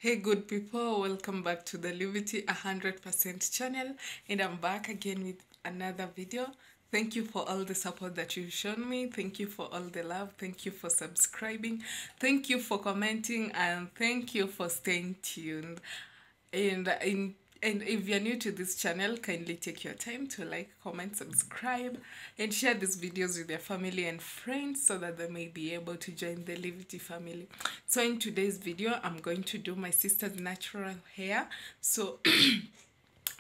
Hey good people, welcome back to the Liberty 100% channel, and I'm back again with another video. Thank you for all the support that you've shown me. Thank you for all the love. Thank you for subscribing. Thank you for commenting, and thank you for staying tuned. And if you're new to this channel, kindly take your time to like, comment, subscribe, and share these videos with your family and friends so that they may be able to join the Liberty family. So in today's video, I'm going to do my sister's natural hair. So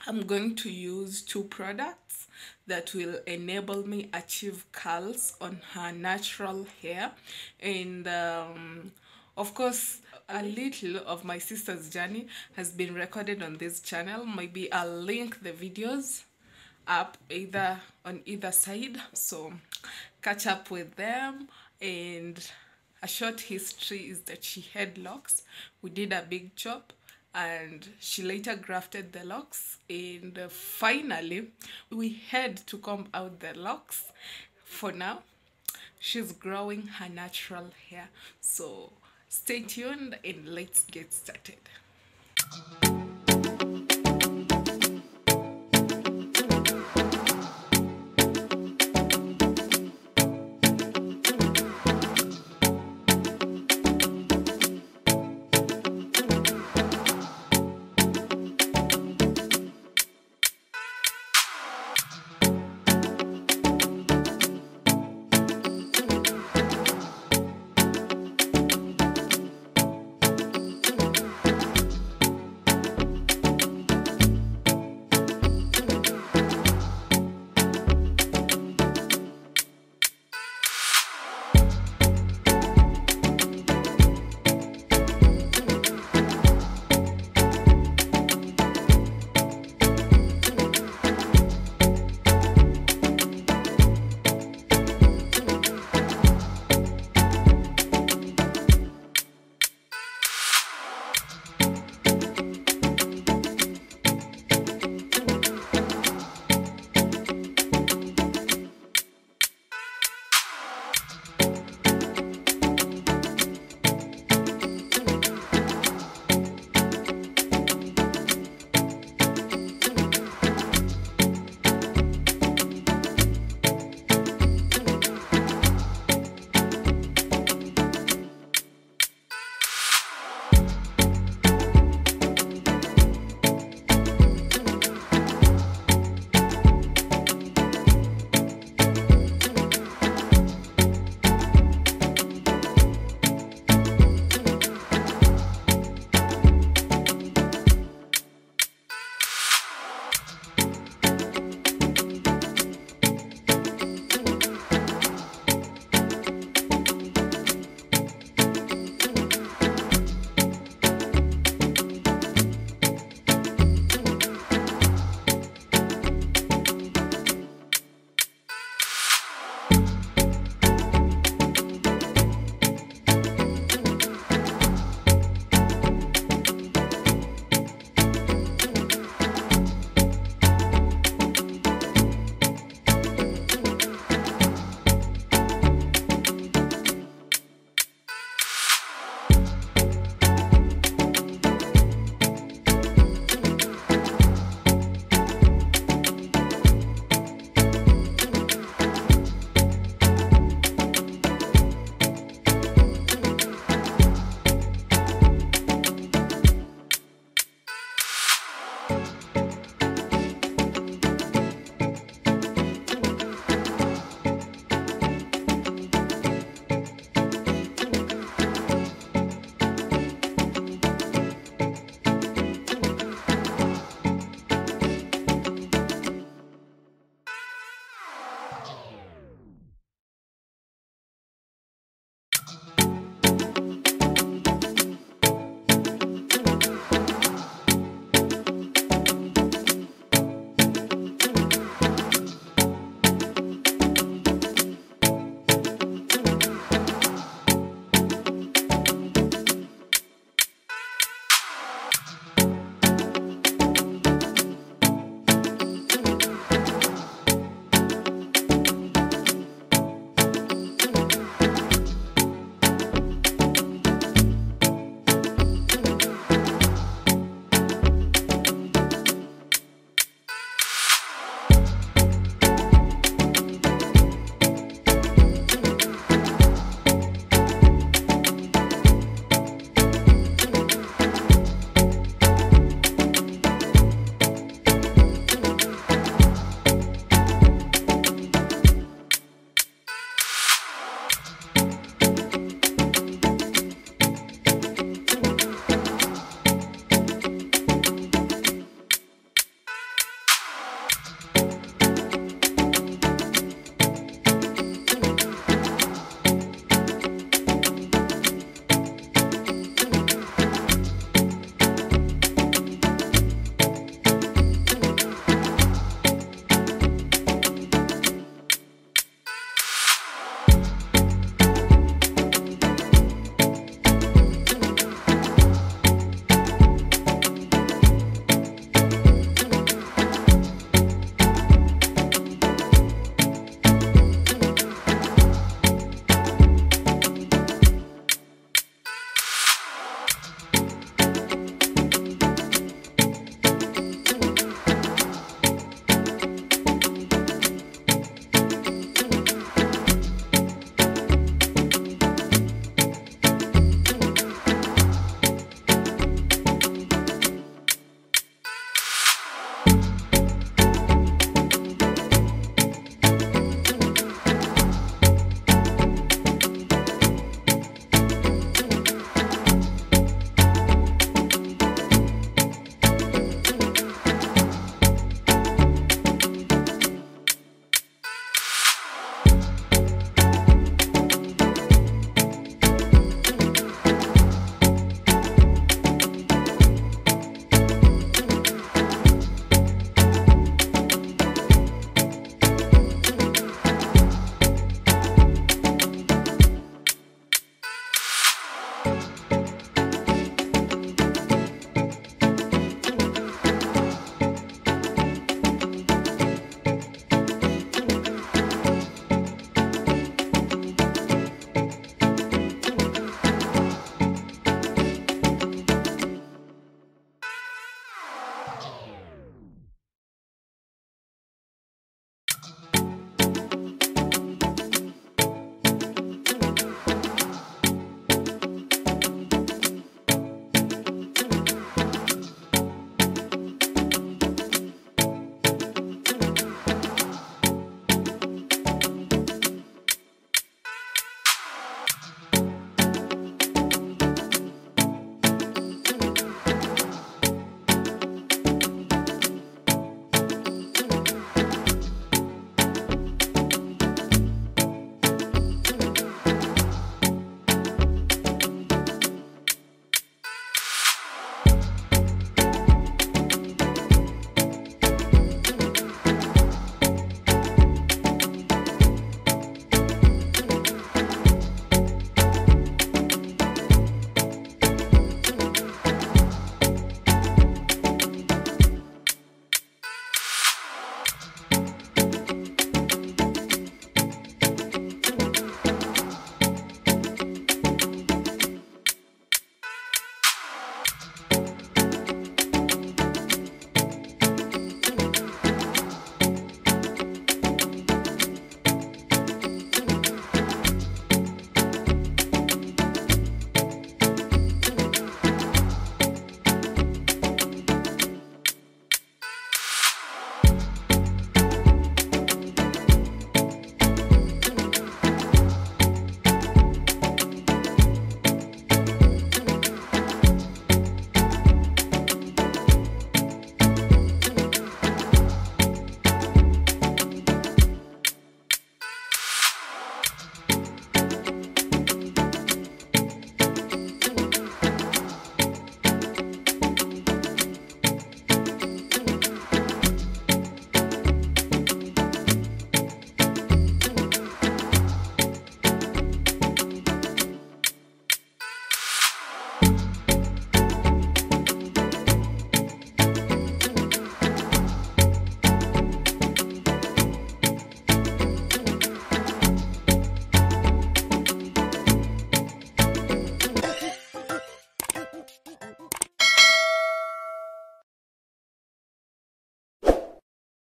I'm going to use two products that will enable me achieve curls on her natural hair. And of course, a little of my sister's journey has been recorded on this channel. Maybe I'll link the videos up either on either side, so catch up with them. And a short history is that she had locks. We did a big chop and she later grafted the locks, and finally we had to comb out the locks. For now she's growing her natural hair, so stay tuned and let's get started.